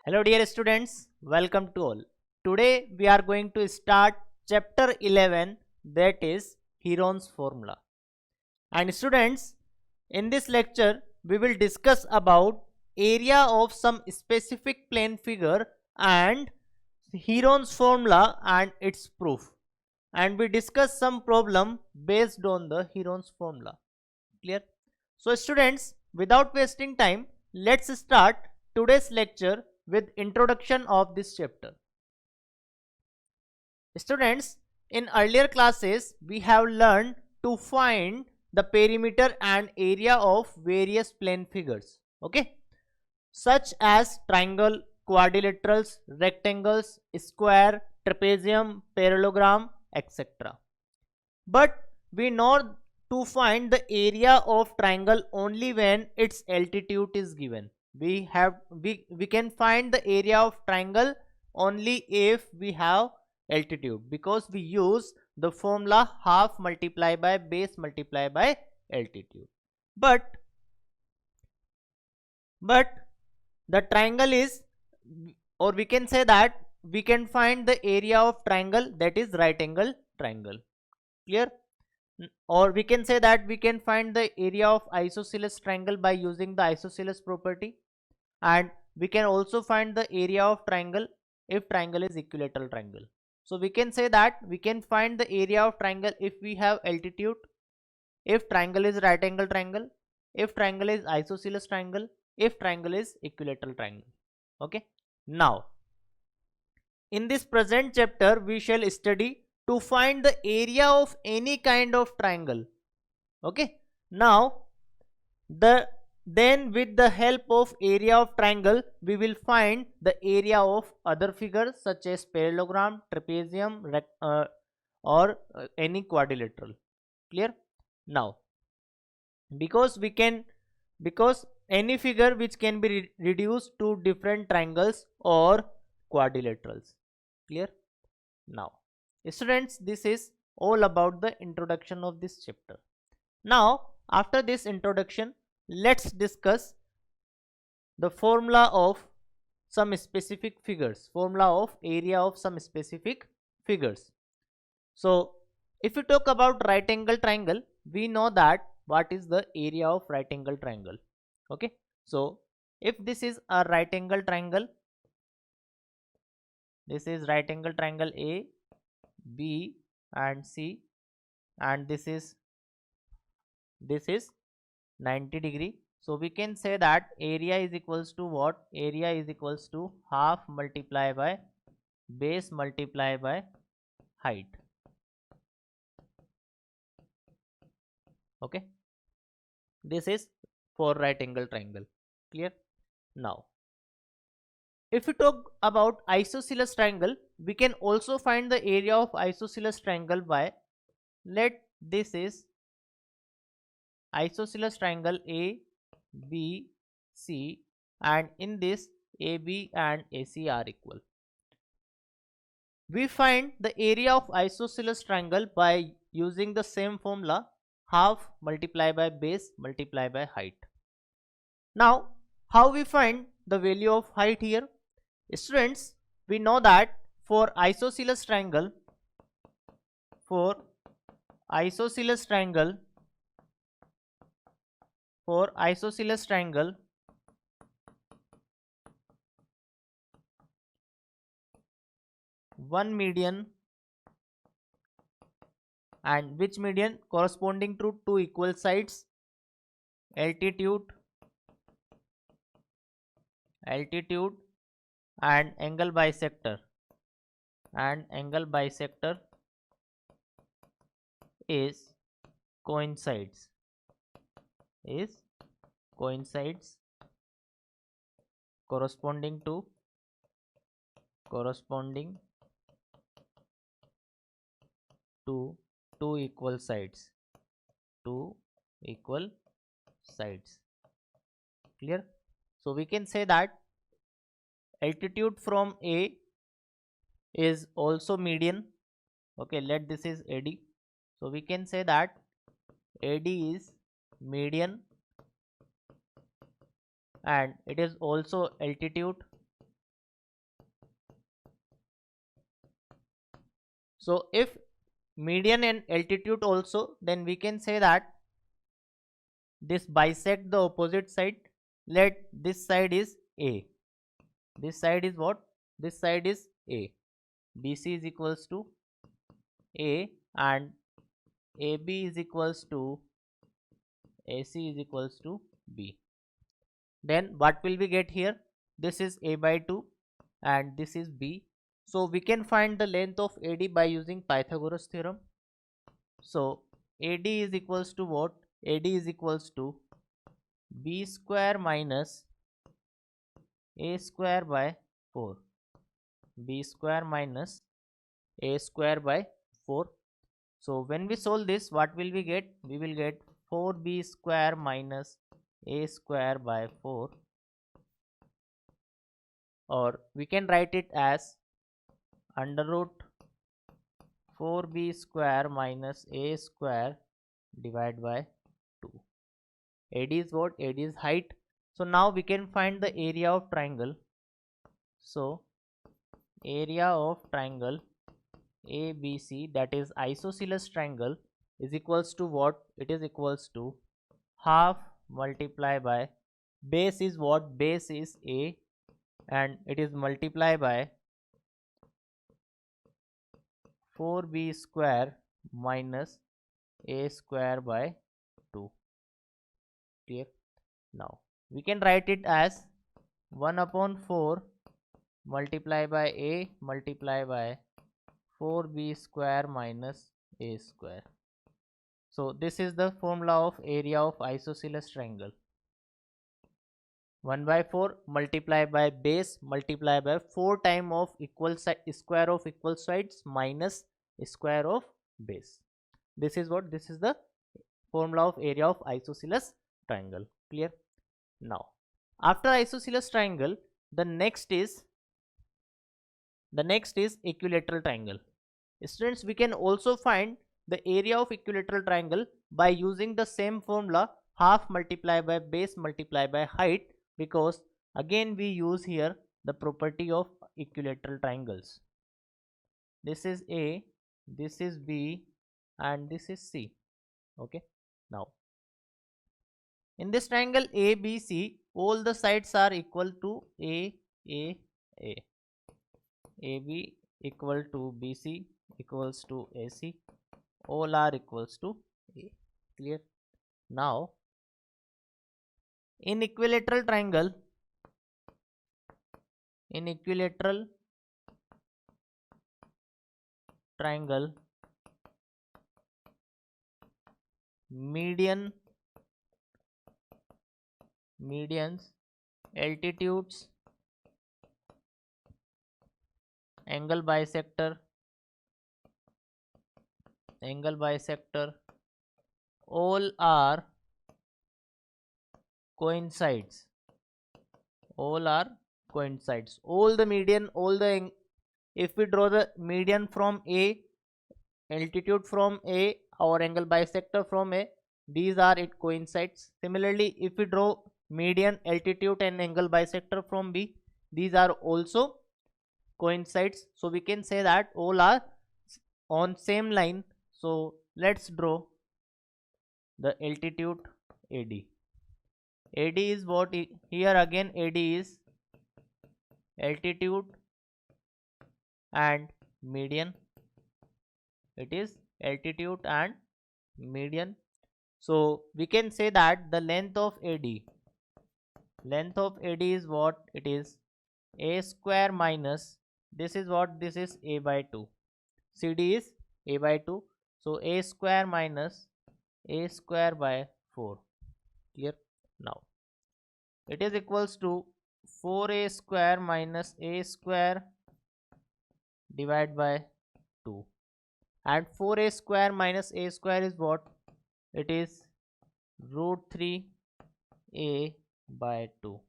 Hello dear students, welcome to all. Today we are going to start chapter 11, that is Heron's formula. And students, in this lecture we will discuss about area of some specific plane figure and Heron's formula and its proof. And we discuss some problem based on the Heron's formula. Clear? So students, without wasting time, let's start today's lecture with introduction of this chapter. Students, in earlier classes we have learned to find the perimeter and area of various plane figures, okay, such as triangle, quadrilaterals, rectangles, square, trapezium, parallelogram, etc. But we know to find the area of triangle only when its altitude is given. We can find the area of triangle only if we have altitude, because we use the formula half multiply by base multiply by altitude. But but the triangle is, or we can say that we can find the area of triangle, that is right angle triangle. Clear? Or we can say that we can find the area of isosceles triangle by using the isosceles property, and we can also find the area of triangle if triangle is equilateral triangle. So we can say that we can find the area of triangle if we have altitude, if triangle is right angle triangle, if triangle is isosceles triangle, if triangle is equilateral triangle. Okay, now in this present chapter we shall study to find the area of any kind of triangle. Okay, now the then with the help of area of triangle we will find the area of other figures such as parallelogram, trapezium, or any quadrilateral. Clear? Now because we can, because any figure which can be reduced to different triangles or quadrilaterals. Clear? Now students, this is all about the introduction of this chapter. Now after this introduction, let's discuss the formula of some specific figures, formula of area of some specific figures. So if we talk about right angle triangle, we know that what is the area of right angle triangle. Okay, so if this is a right angle triangle, this is right angle triangle A, B and C, and this is 90 degree. So we can say that area is equals to what? Area is equals to half multiply by base multiply by height. Okay, this is for right angle triangle. Clear? Now if we talk about isosceles triangle, we can also find the area of isosceles triangle by, let this is isosceles triangle A, B, C, and in this AB and AC are equal. We find the area of isosceles triangle by using the same formula, half multiply by base multiply by height. Now how we find the value of height here? Students, we know that for isosceles triangle, for isosceles triangle, for isosceles triangle, one median, and which median corresponding to two equal sides, altitude and angle bisector, and angle bisector is coincides, is coincides corresponding to two equal sides, two equal sides. Clear? So we can say that altitude from A is also median. Okay, let this is AD. So we can say that AD is median and it is also altitude So if median and altitude also, then we can say that this bisect the opposite side. Let this side is A, this side is what, this side is A. BC is equals to A and AB is equals to AC is equals to B. Then what will we get here? This is A by 2 and this is B. So we can find the length of AD by using Pythagoras theorem. So AD is equals to what? AD is equals to B square minus A square by 4. B square minus A square by 4. So when we solve this, what will we get? We will get 4B square minus A square by 4, or we can write it as under root 4B square minus A square divided by 2. AD is what? AD is height. So now we can find the area of triangle. So area of triangle ABC, that is isosceles triangle, is equals to what? It is equals to half multiplied by base is what? Base is A and it is multiplied by 4B square minus A square by 2. Clear? Now we can write it as 1 upon 4 multiplied by A multiplied by 4B square minus A square. So this is the formula of area of isosceles triangle. 1 by 4 multiplied by base multiplied by 4 time of equal square of equal sides minus square of base. This is what? This is the formula of area of isosceles triangle. Clear? Now after isosceles triangle, the next is equilateral triangle. Students, we can also find the area of equilateral triangle by using the same formula, half multiplied by base multiplied by height, because again we use here the property of equilateral triangles. This is A, this is B and this is C. Okay. Now in this triangle ABC, all the sides are equal to A. AB equal to BC equals to AC, all are equals to A. Clear? Now in equilateral triangle, medians, altitudes, angle bisector, all are coincides. All the median, if we draw the median from A, altitude from A, or angle bisector from A, these are it coincides. Similarly, if we draw median, altitude and angle bisector from B, these are also coincides. So we can say that all are on same line. So let's draw the altitude AD. AD is what? Here again AD is altitude and median. It is altitude and median. So we can say that the length of AD is what? It is A square minus, this is what? This is A by 2. CD is A by 2. So A square minus A square by 4. Clear? Now it is equals to 4A square minus A square divided by 2. And 4A square minus A square is what? It is root 3A by 2.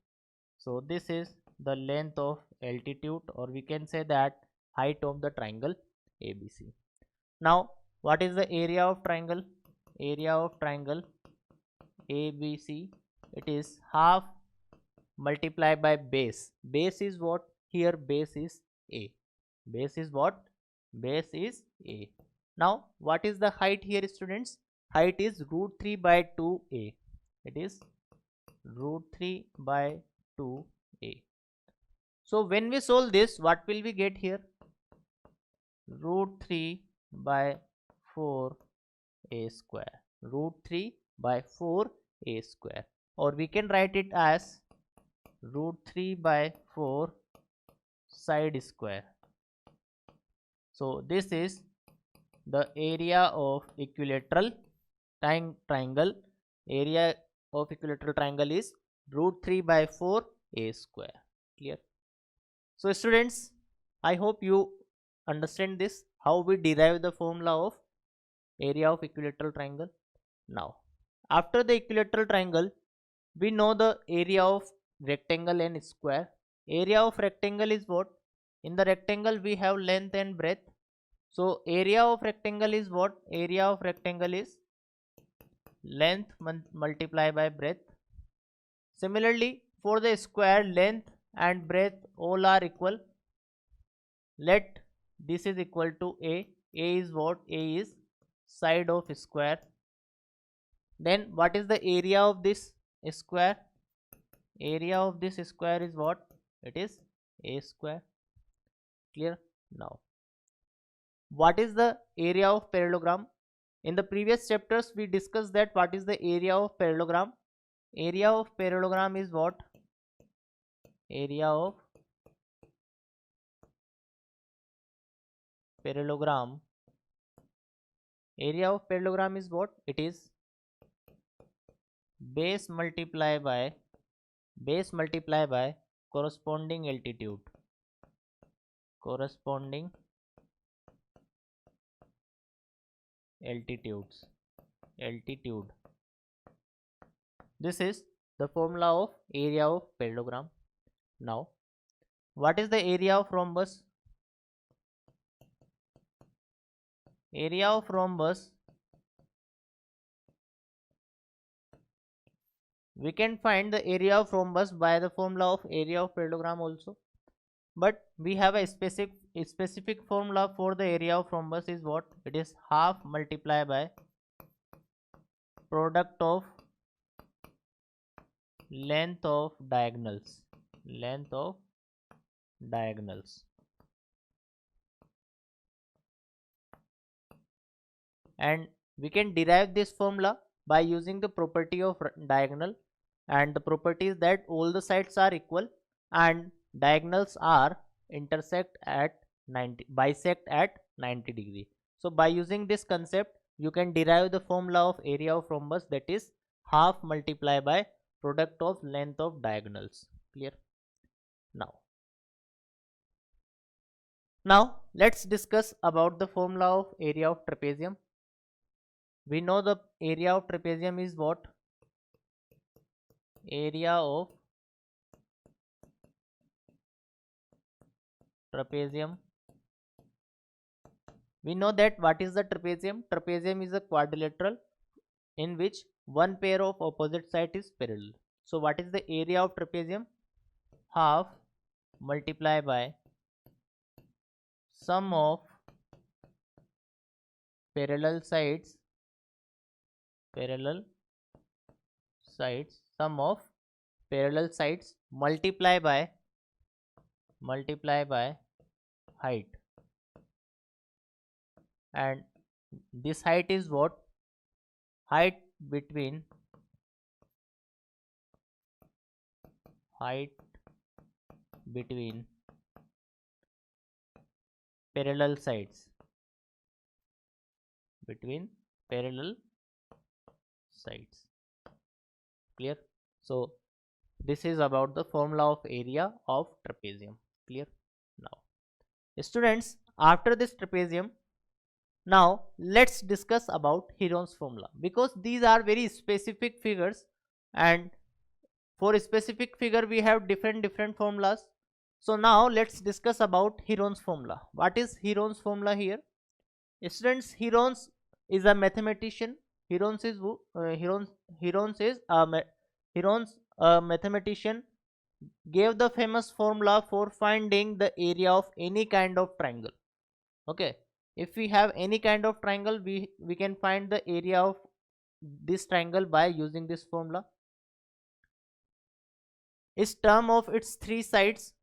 So this is the length of altitude, or we can say that height of the triangle ABC. Now what is the area of triangle? Area of triangle ABC, it is half multiplied by base. Base is what? Here base is A. Base is what? Base is A. Now what is the height here, students? Height is root 3 by 2A. It is root 3 by 2A. So when we solve this, what will we get here? Root 3 by 4A square. Root 3 by 4A square. Or we can write it as root 3 by 4 side square. So this is the area of equilateral triangle. Area of equilateral triangle is root 3 by 4A square. Clear? So students, I hope you understand this, how we derive the formula of area of equilateral triangle. Now after the equilateral triangle, we know the area of rectangle and square. Area of rectangle is what? In the rectangle we have length and breadth. So area of rectangle is what? Area of rectangle is length multiplied by breadth. Similarly, for the square, length and breadth all are equal. Let this is equal to A. A is what? A is side of square. Then what is the area of this square? Area of this square is what? It is A square. Clear? Now what is the area of parallelogram? In the previous chapters we discussed that what is the area of parallelogram. Area of parallelogram is what? Area of parallelogram. Area of parallelogram is what? It is base multiplied by corresponding altitude. Corresponding altitude. This is the formula of area of parallelogram. Now what is the area of rhombus? Area of rhombus, we can find the area of rhombus by the formula of area of parallelogram also, but we have a specific formula for the area of rhombus is what? It is half multiplied by product of length of diagonals. And we can derive this formula by using the property of diagonal, and the property is that all the sides are equal and diagonals are bisect at 90 degree. So by using this concept you can derive the formula of area of rhombus, that is half multiplied by product of length of diagonals. Clear? Now let's discuss about the formula of area of trapezium. We know the area of trapezium is what? Area of trapezium. We know that what is the trapezium? Trapezium is a quadrilateral in which one pair of opposite side is parallel. So what is the area of trapezium? Half multiplied by sum of parallel sides, sum of parallel sides multiply by height, and this height is what? Height between parallel sides, Clear? So this is about the formula of area of trapezium. Clear? Now students, after this trapezium, now let's discuss about Heron's formula, because these are very specific figures, and for a specific figure we have different formulas. So now let's discuss about Heron's formula. What is Heron's formula here? Students, Heron's is a mathematician. Heron's a mathematician, gave the famous formula for finding the area of any kind of triangle. Okay, if we have any kind of triangle, we can find the area of this triangle by using this formula. Is term of its three sides,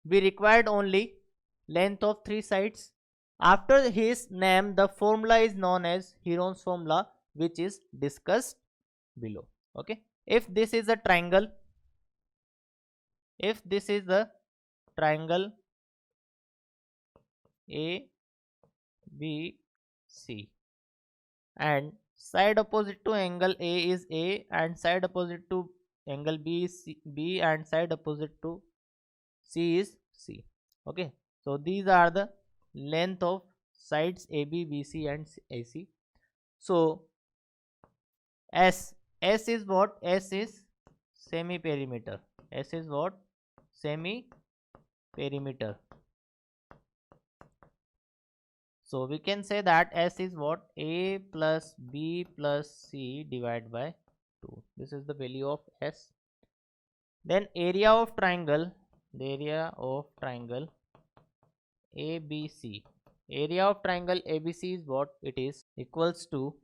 we required only length of three sides. After his name, the formula is known as Heron's formula, which is discussed below. Okay, if this is a triangle, if this is the triangle A B C, and side opposite to angle A is A, and side opposite to angle B is B, and side opposite to C is C. Okay, so these are the length of sides AB, BC and AC. So S is what? S is semi perimeter. S is what? Semi perimeter. So we can say that S is what? A plus B plus C divided by 2. This is the value of S. Then area of triangle, the area of triangle ABC. Area of triangle ABC is what? It is equals to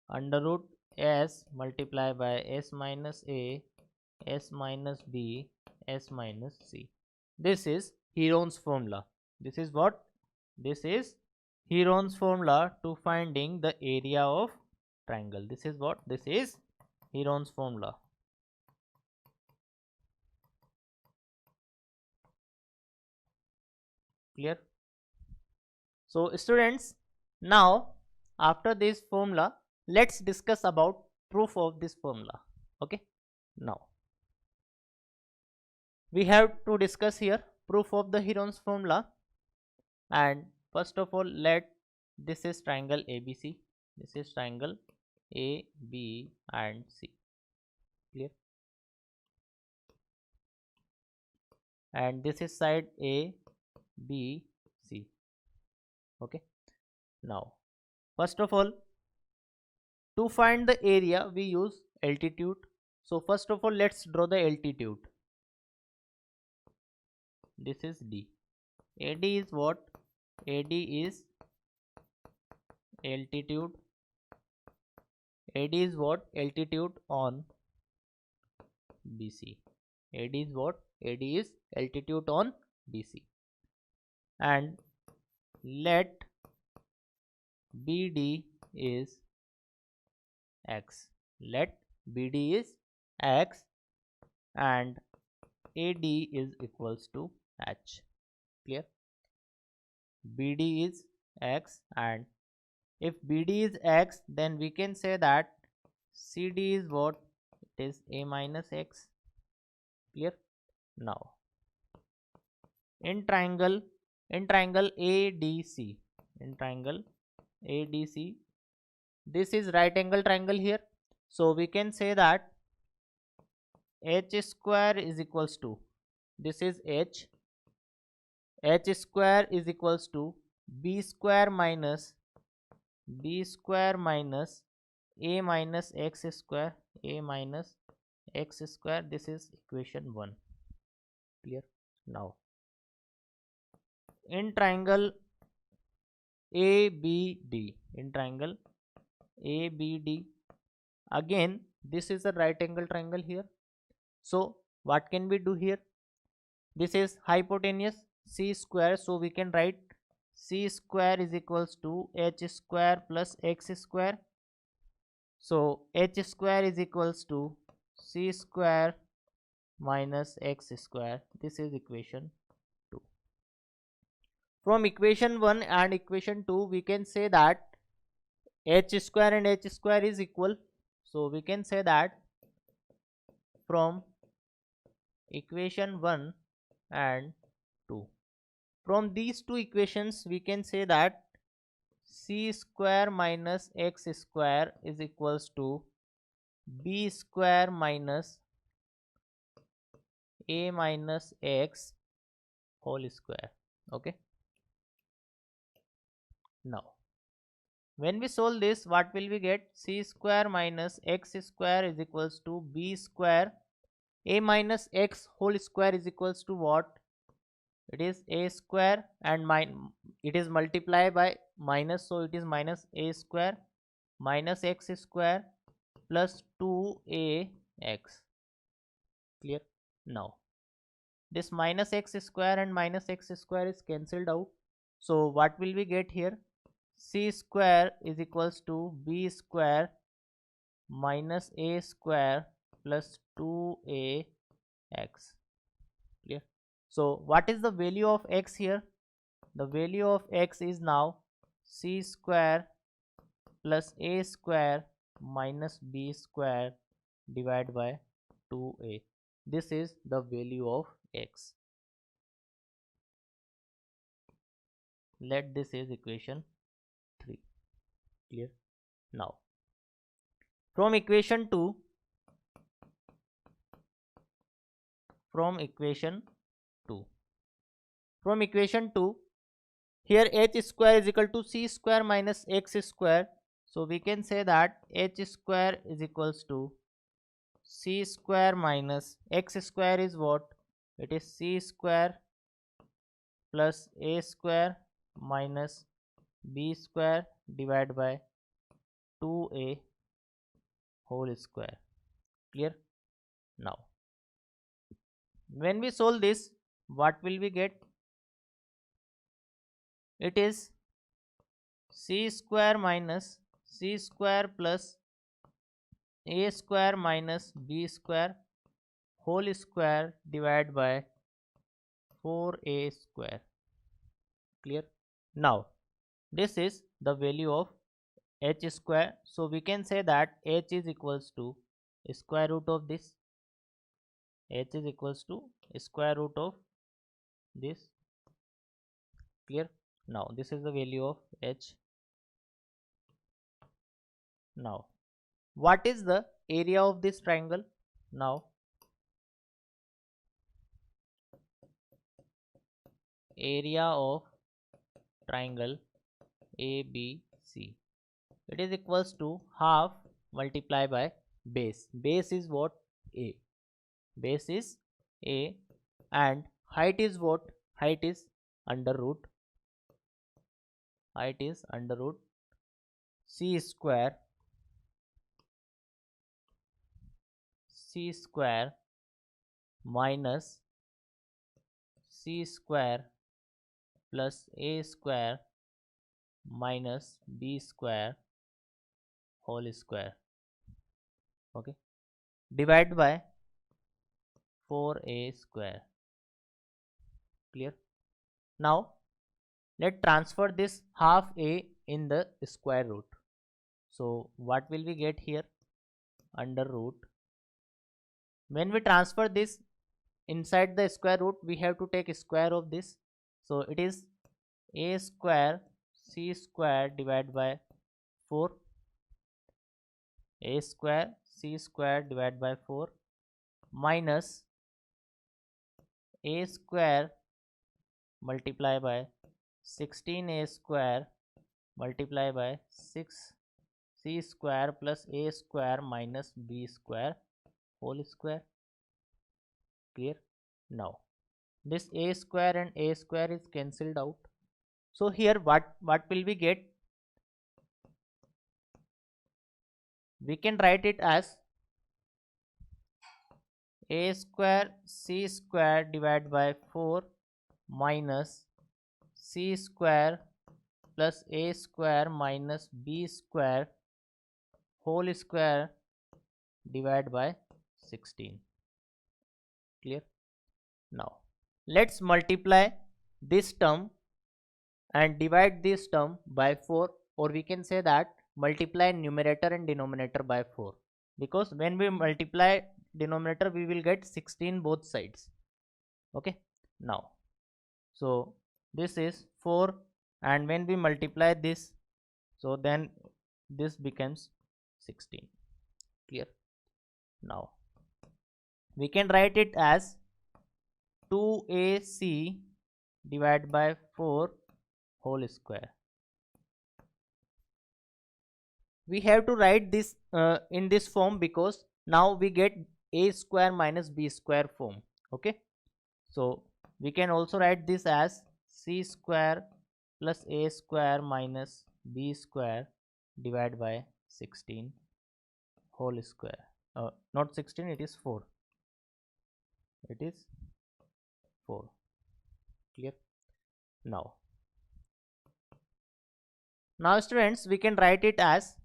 under root S multiplied by S minus A, S minus B, S minus C. This is Heron's formula. This is what? This is Heron's formula to finding the area of triangle. This is what? This is Heron's formula. Clear? So students, now after this formula, let's discuss about proof of this formula. Okay, now we have to discuss here proof of the Heron's formula. And first of all, this is triangle ABC, this is triangle A, B and C. Clear? And this is side A, B, C. Okay, now first of all, to find the area we use altitude. So first of all, let's draw the altitude. This is D. AD is what? AD is altitude. AD is what? Altitude on BC. AD is what? AD is altitude on BC. And let BD is X. Let BD is X and AD is equals to H. Clear? BD is X, and if BD is X, then we can say that CD is what? It is A minus X. Clear? Now in triangle ADC, in triangle ADC, this is right angle triangle here. So we can say that H square is equals to, this is H square is equals to B square minus A minus X square, A minus X square. This is equation 1. Clear? Now in triangle ABD, in triangle ABD, again this is a right angle triangle here. So what can we do here? This is hypotenuse C square, so we can write C square is equals to H square plus X square. So H square is equals to C square minus X square. This is equation 2. From equation 1 and equation 2, we can say that H square and H square is equal. So we can say that from equation 1 and 2, from these two equations we can say that C square minus X square is equals to B square minus A minus X whole square. Okay, now when we solve this, what will we get? C square minus X square is equals to B square A minus X whole square is equals to what? it is a square, and it is multiplied by minus, so it is minus a square minus x square plus 2ax. Clear? Now this minus x square and minus x square is cancelled out, so what will we get here? C square is equals to b square minus a square plus 2ax. Clear? So what is the value of x here? The value of x is now c square plus a square minus b square divided by 2a. This is the value of x. Let this is equation 3. Clear? Now from equation 2, from equation 2 here h square is equal to c square minus x square, so we can say that h square is equals to c square minus x square is what? It is c square plus a square minus b square divided by 2a whole square. Clear? Now when we solve this, what will we get? It is c square minus c square plus a square minus b square whole square divided by 4a square. Clear? Now this is the value of h square, so we can say that h is equals to square root of this. H is equals to square root of this. Clear? Now this is the value of h. Now what is the area of this triangle? Now area of triangle ABC, it is equals to half multiplied by base. Base is what? A. Base is a, and height is what? Height is under root. Height is under root c square minus c square plus a square minus b square whole square. Okay, divide by 4a square. Clear? Now let's transfer this half a in the square root. So what will we get here? Under root. When we transfer this inside the square root, we have to take square of this, so it is a square c square divided by 4, a square c square divided by 4 minus a square multiply by 16a square multiply by 6 c square plus a square minus b square whole square. Clear? Now this a square and a square is cancelled out, so here what will we get? We can write it as a square c square divided by 4 minus c square plus a square minus b square whole square divided by 16. Clear? Now let's multiply this term and divide this term by 4, or we can say that multiply numerator and denominator by 4, because when we multiply denominator we will get 16 both sides. Okay, now so this is 4, and when we multiply this, so then this becomes 16. Clear? Now we can write it as 2ac divided by 4 whole square. We have to write this in this form, because now we get a square minus b square form. Okay, so we can also write this as c square plus a square minus b square divided by 16 whole square. Not 16, it is 4. It is 4. Clear? Now students, we can write it as,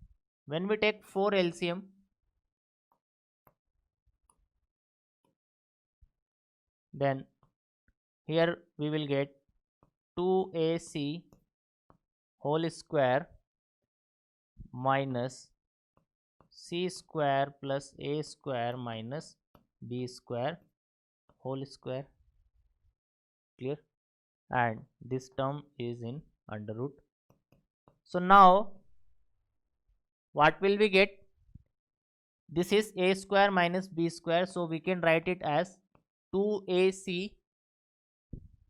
when we take 4 LCM, then here we will get 2ac whole square minus c square plus a square minus b square whole square. Clear? And this term is in under root. So now what will we get? This is a square minus b square, so we can write it as 2ac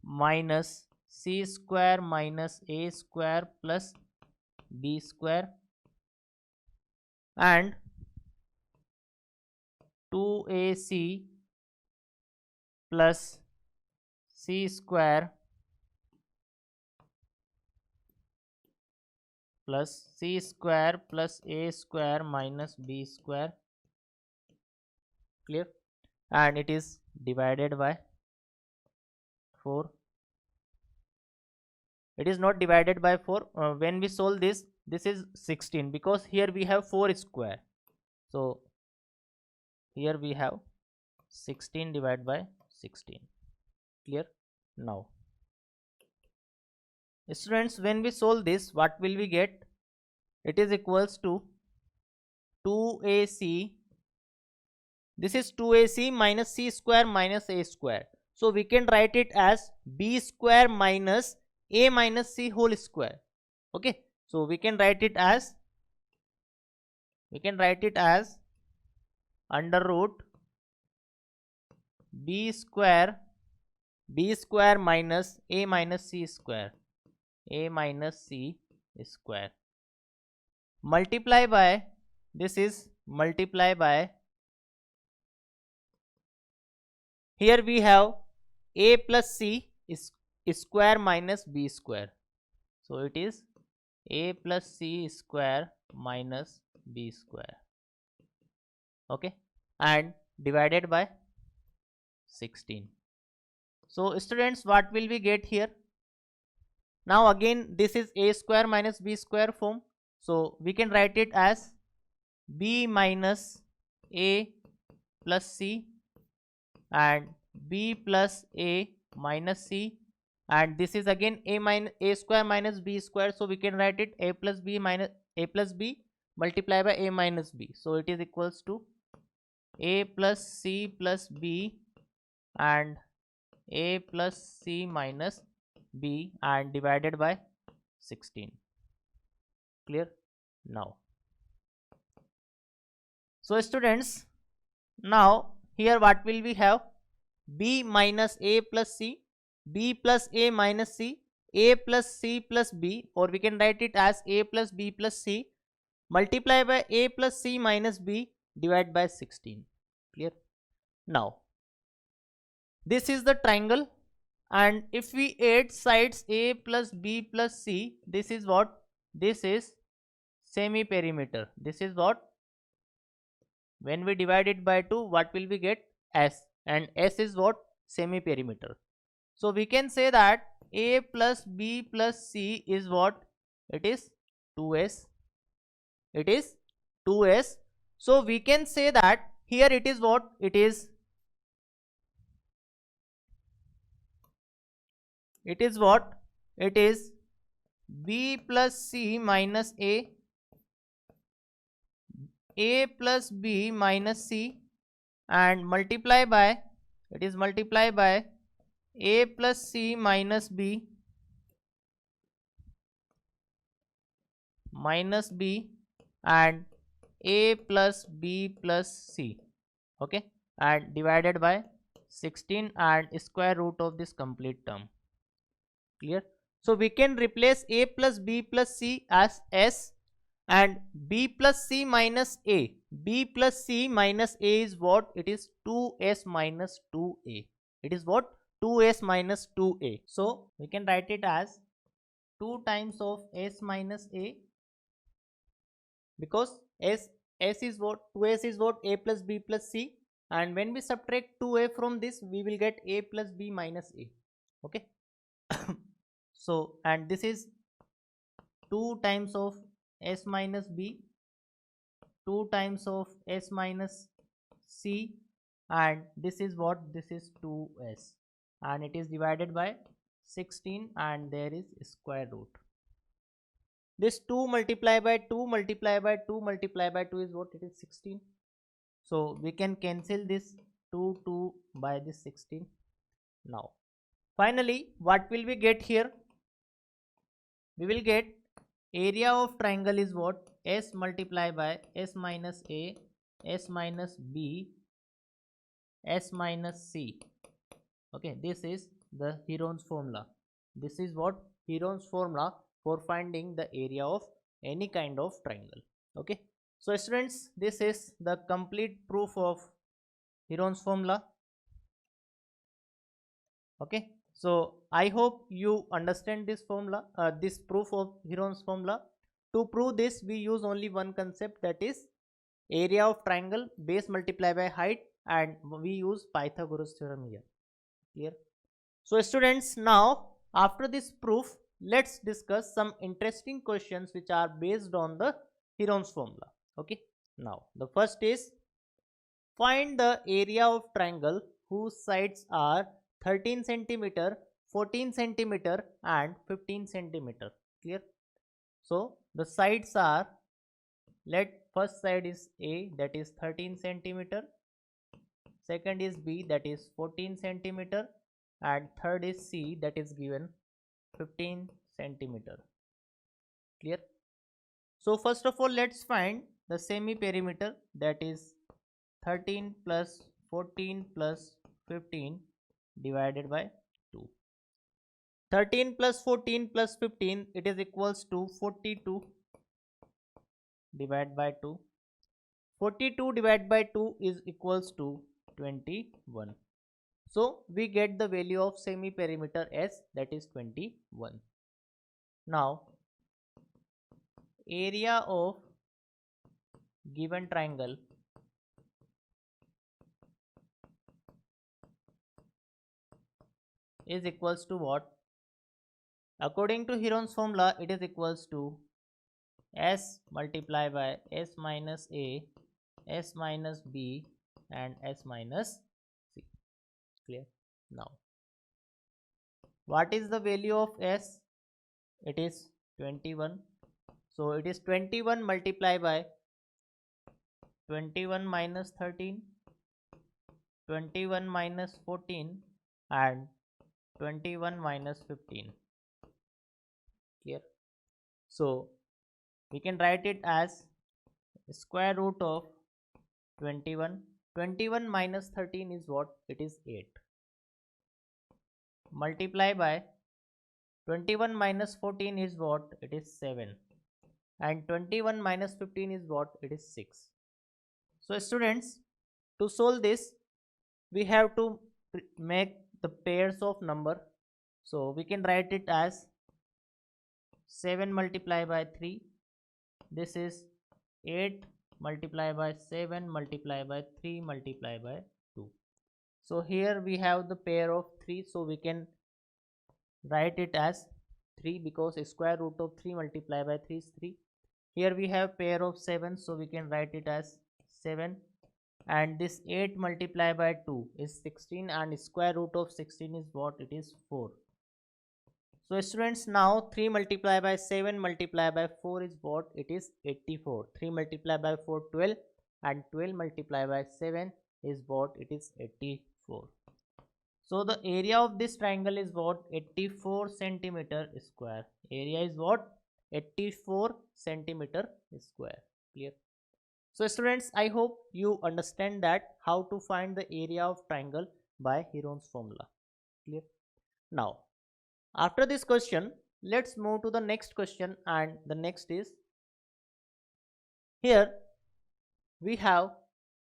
minus c square minus a square plus b square and 2ac plus c square plus c square plus a square minus b square. Clear? And it is divided by 4. It is not divided by 4. When we solve this, this is 16 because here we have 4 square. So here we have 16 divided by 16. Clear? Now students, when we solve this, what will we get? It is equals to 2ac, this is 2ac minus c square minus a square. So we can write it as b square minus a minus c whole square. Okay, so we can write it as under root b square minus a minus c square multiply by, this is multiply by, here we have a plus c is square minus b square. So it is a plus c square minus b square. Okay, and divided by 16. So students, what will we get here? Now again, this is a square minus b square form. So we can write it as b minus a plus c and b plus a minus c, and this is again a square minus b square. So we can write it a plus b minus a plus b multiply by a minus b. So it is equals to a plus c plus b and a plus c minus b and divided by 16. Clear? Now so students, now here what will we have? B minus a plus c, b plus a minus c, a plus c plus b, or we can write it as a plus b plus c multiply by a plus c minus b divided by 16. Clear? Now this is the triangle, and if we add sides a plus b plus c, this is what? This is semi perimeter. This is what? When we divide it by 2, what will we get? S, and S is what? Semi perimeter. So we can say that a plus b plus c is what? It is 2s. It is 2s. So we can say that here it is what? It is what? It is b plus c minus a plus b minus c and multiply by, it is multiply by a plus c minus b and a plus b plus c. Okay, and divided by 16 and square root of this complete term. Clear? So we can replace a plus b plus c as s and b plus c minus a. B plus c minus a is what? It is 2s minus 2a. It is what? 2s minus 2a. So we can write it as 2 times of s minus a, because s is what, 2s is what, a plus b plus c, and when we subtract 2a from this we will get a plus b minus a. Okay. So and this is 2 times of s minus b, 2 times of s minus c, and this is what, this is 2s, and it is divided by 16, and there is square root. This 2 multiply by 2 multiply by 2 multiply by 2 is what, it is 16. So we can cancel this 2 by this 16. Now finally what will we get here? We will get area of triangle is what, s multiply by s minus a, s minus b, s minus c. Okay, this is the Heron's formula. This is what, Heron's formula for finding the area of any kind of triangle. Okay, so students, this is the complete proof of Heron's formula. Okay, so I hope you understand this formula, this proof of Heron's formula. To prove this we use only one concept, that is area of triangle, base multiply by height, and we use Pythagoras theorem here. Clear? So students, now after this proof let's discuss some interesting questions which are based on the Heron's formula. Okay, now the first is, find the area of triangle whose sides are 13 centimeter, 14 centimeter, and 15 centimeter. Clear? So the sides are, let first side is A, that is 13 centimeter, second is B, that is 14 centimeter, and third is C, that is given 15 centimeter. Clear? So first of all let's find the semi perimeter, that is 13 plus 14 plus 15 divided by 2. 13 plus 14 plus 15, it is equals to 42 divided by 2. 42 divided by 2 is equals to 21. So we get the value of semi perimeter as, that is 21. Now area of given triangle is equals to what? According to Heron's formula, it is equals to s multiplied by s minus a, s minus b, and s minus c. Clear? Now what is the value of s? It is 21. So it is 21 multiplied by 21 minus 13, 21 minus 14, and 21 minus 15. Clear? So we can write it as square root of 21. 21 minus 13 is what? It is 8. Multiply by 21 minus 14 is what? It is 7. And 21 minus 15 is what? It is 6. So students, to solve this we have to make the pairs of number. So we can write it as 7 multiplied by 3. This is 8 multiplied by 7 multiplied by 3 multiplied by 2. So here we have the pair of 3, so we can write it as 3, because square root of 3 multiplied by 3 is 3. Here we have pair of 7, so we can write it as 7, and this 8 multiplied by 2 is 16, and square root of 16 is what? It is 4. So students, now 3 multiplied by 7 multiplied by 4 is what? It is 84. 3 multiplied by 4, 12, and 12 multiplied by 7 is what? It is 84. So the area of this triangle is what? 84 centimeter square. Area is what? 84 centimeter square. Clear? So students, I hope you understand that how to find the area of triangle by Heron's formula. Clear? Now after this question let's move to the next question, and the next is, here we have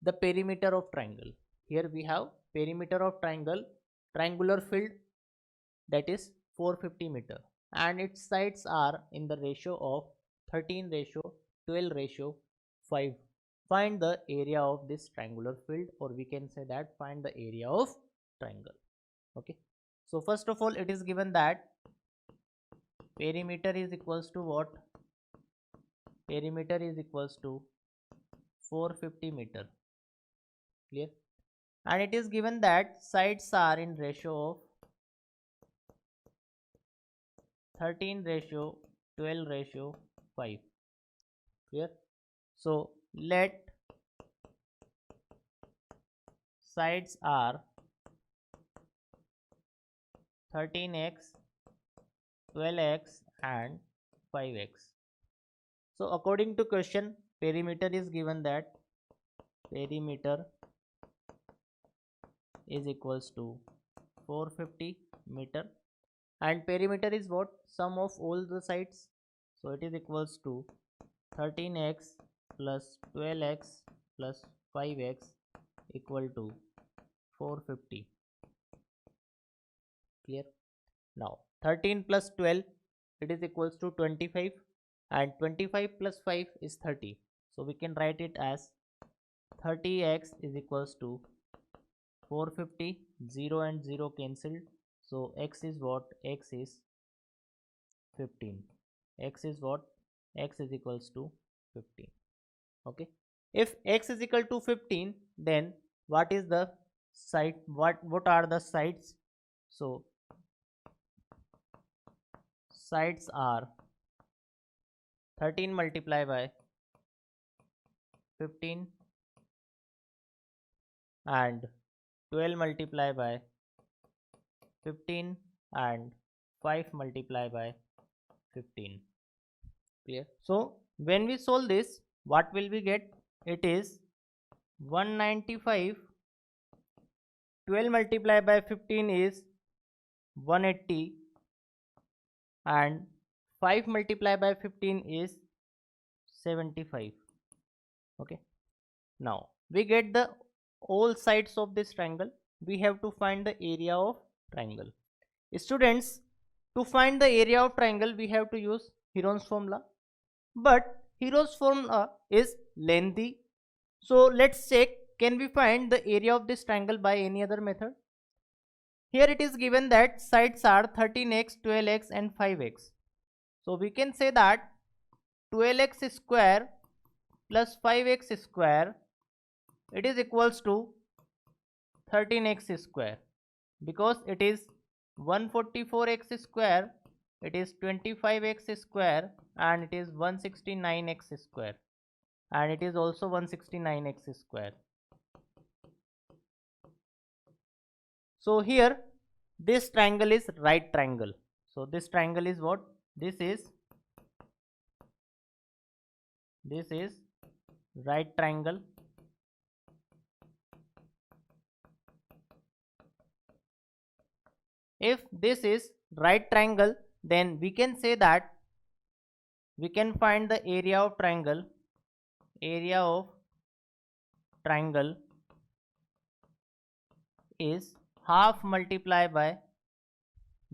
the perimeter of triangle. Here we have perimeter of triangle, triangular field, that is 450 meter, and its sides are in the ratio of 13 ratio 12 ratio 5. Find the area of this triangular field, or we can say that find the area of triangle. Okay, so first of all it is given that perimeter is equals to what? Perimeter is equals to 450 meter. Clear? And it is given that sides are in ratio of 13 ratio 12 ratio 5. Clear? So let sides are 13x, 12x and 5x. So according to question, perimeter is given that perimeter is equals to 450 meter, and perimeter is what? Sum of all the sides. So it is equals to 13x plus 12x plus 5x equal to 450. Clear? Now 13 plus 12, it is equals to 25, and 25 plus 5 is 30. So we can write it as 30x is equals to 450, 0 and 0 cancelled. So x is what? X is 15. X is what? X is equals to 15. Okay. If x is equal to 15, then what is the side? What are the sides? So sides are 13 multiplied by 15 and 12 multiplied by 15 and 5 multiplied by 15. Clear? So when we solve this, what will we get? It is 195. 12 multiplied by 15 is 180, and 5 multiplied by 15 is 75. Okay, now we get the all sides of this triangle. We have to find the area of triangle. Students, to find the area of triangle we have to use Heron's formula, but Heron's formula is lengthy. So let's check, can we find the area of this triangle by any other method? Here it is given that sides are 13x, 12x and 5x. So we can say that 12x square plus 5x square, it is equals to 13x square, because it is 144x square, it is 25x square, and it is 169x square, and it is also 169x square. So here this triangle is right triangle. So this triangle is what? This is right triangle. If this is right triangle, then we can say that we can find the area of triangle. Area of triangle is half multiplied by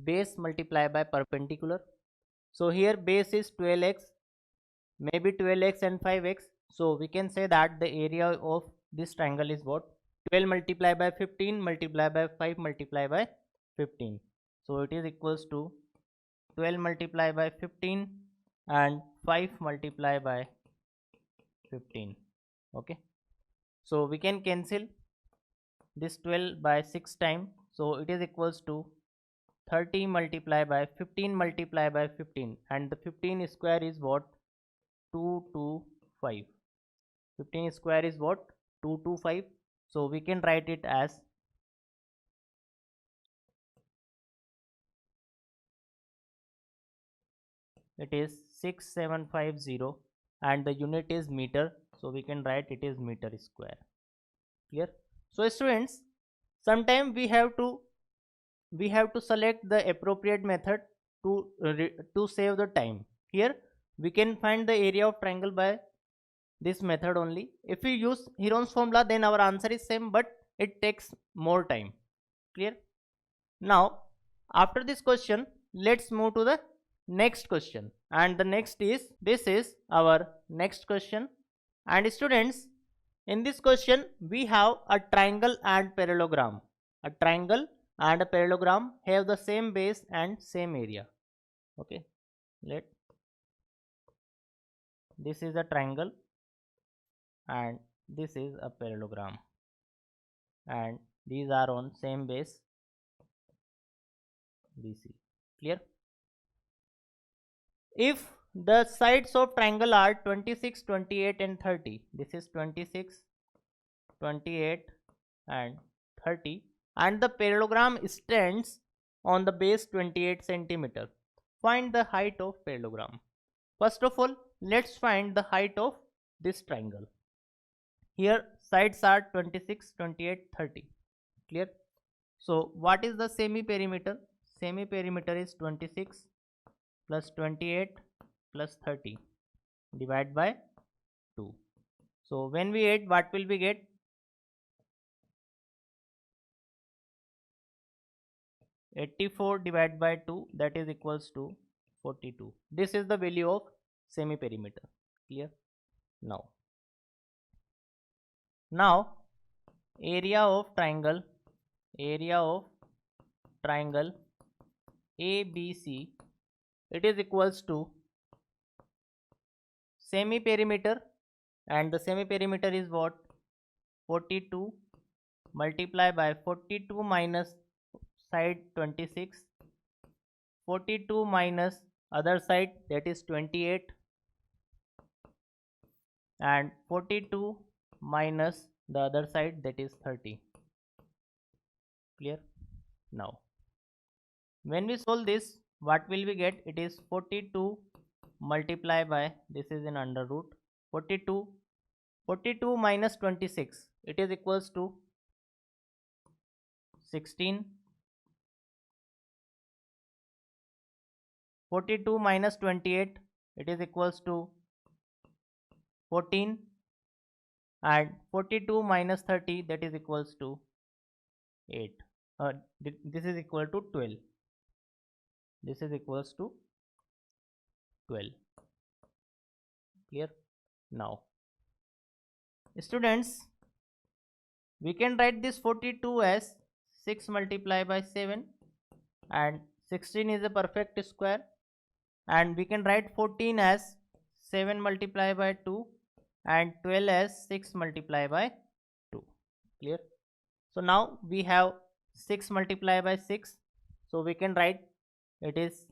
base multiplied by perpendicular. So here base is 12x, maybe 12x and 5x. So we can say that the area of this triangle is what? 12 multiplied by 15 multiplied by 5 multiplied by 15. So it is equals to 12 multiplied by 15 and 5 multiplied by 15. Okay, so we can cancel this 12 by 6 time. So it is equals to 30 multiplied by 15 multiplied by 15, and the 15 square is what? 225. 15 square is what? 225. So we can write it as it is 6750, and the unit is meter. So we can write it is meter square. Clear? So students, sometimes we have to select the appropriate method to save the time. Here we can find the area of triangle by this method only. If we use Heron's formula, then our answer is same, but it takes more time. Clear? Now after this question, let's move to the next question, and the next is, this is our next question. And students, in this question we have a triangle and parallelogram. A triangle and a parallelogram have the same base and same area. Okay, let this is a triangle and this is a parallelogram, and these are on same base BC. Clear? If the sides of triangle are 26, 28 and 30, this is 26, 28 and 30, and the parallelogram stands on the base 28 centimeter, find the height of parallelogram. First of all, let's find the height of this triangle. Here sides are 26, 28, 30. Clear? So what is the semi perimeter? Semi perimeter is 26 plus 28 plus 30 divided by 2. So when we add, what will we get? 84 divided by 2, that is equals to 42. This is the value of semi perimeter. Clear? Now area of triangle ABC, it is equals to semi perimeter, and the semi perimeter is what? 42 multiply by 42 minus side 26, 42 minus other side, that is 28, and 42 minus the other side, that is 30. Clear? Now when we solve this, what will we get? It is 42 multiply by, this is in under root 42, 42 minus 26, it is equals to 16, 42 minus 28, it is equals to 14, and 42 minus 30, that is equals to 8. This is equal to 12. This is equals to 12. Clear? Now students, we can write this 42 as 6 multiply by 7, and 16 is a perfect square, and we can write 14 as 7 multiply by 2, and 12 as 6 multiply by 2. Clear? So now we have 6 multiply by 6, so we can write it is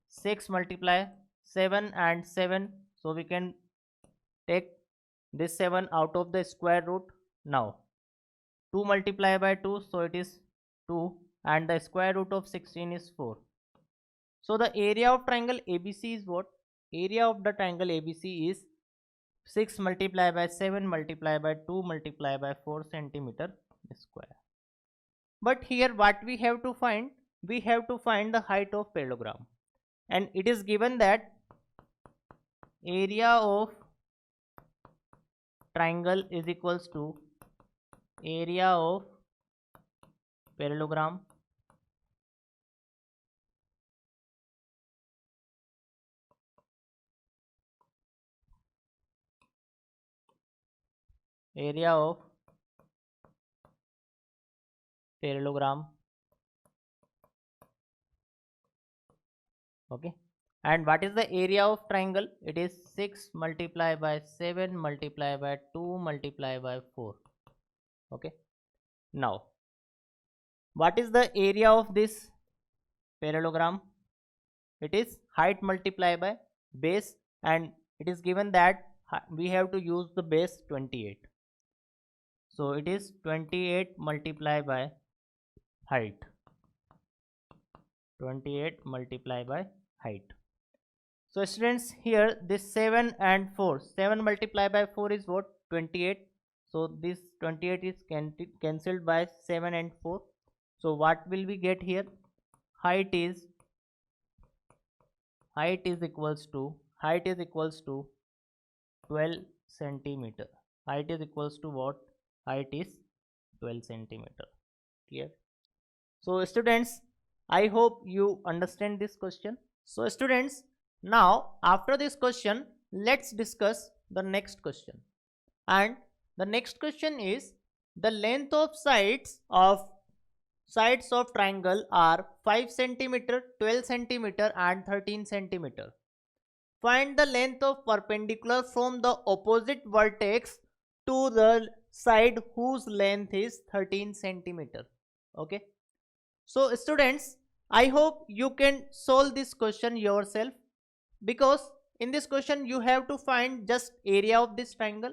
6 multiply 7 and 7, so we can take this 7 out of the square root. Now 2 multiply by 2, so it is 2, and the square root of 16 is 4. So the area of triangle ABC is what? Area of the triangle ABC is 6 multiply by 7 multiply by 2 multiply by 4 centimeter square. But here what we have to find? We have to find the height of parallelogram, and it is given that area of triangle is equals to area of parallelogram area of parallelogram. Okay, and what is the area of triangle? It is 6 multiply by 7 multiply by 2 multiply by 4. Okay, now what is the area of this parallelogram? It is height multiply by base, and it is given that we have to use the base 28. So it is 28 multiply by height. 28 multiply by height. So students, here this 7 and 4, 7 multiply by 4 is what? 28. So this 28 is cancelled by 7 and 4. So what will we get here? Height is equals to 12 centimeter. Height is equals to what? Height is 12 centimeter. Clear? So students, I hope you understand this question. So students, now after this question, let's discuss the next question. And the next question is, the length of sides of triangle are 5 centimeter, 12 centimeter and 13 centimeter. Find the length of perpendicular from the opposite vertex to the side whose length is 13 centimeter. Okay. So students, I hope you can solve this question yourself, because in this question you have to find just area of this triangle,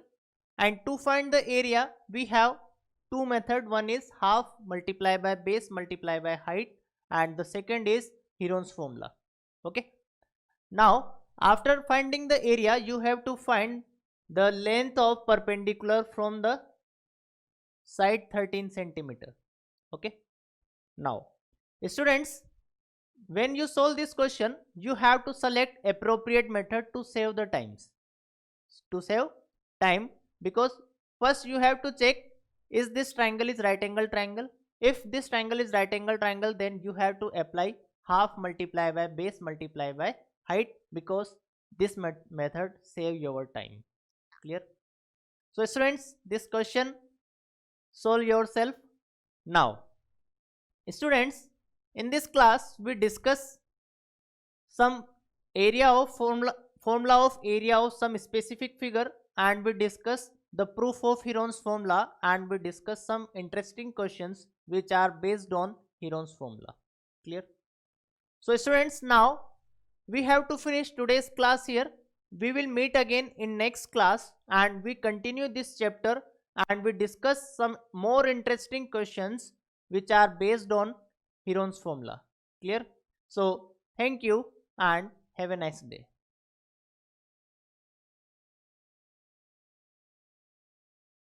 and to find the area we have two method. One is half multiply by base multiply by height, and the second is Heron's formula. Okay. Now after finding the area you have to find the length of perpendicular from the side 13 centimeter. Okay. Now students, when you solve this question you have to select appropriate method to save the time, because first you have to check, is this triangle is right angle triangle. If this triangle is right angle triangle, then you have to apply half multiply by base multiply by height, because this method save your time. Clear? So students, this question solve yourself. Now students, in this class we discuss some area of formula of area of some specific figure, and we discuss the proof of Heron's formula, and we discuss some interesting questions which are based on Heron's formula. Clear? So students, now we have to finish today's class here. We will meet again in next class and we continue this chapter, and we discuss some more interesting questions which are based on Heron's formula. Clear? So thank you and have a nice day.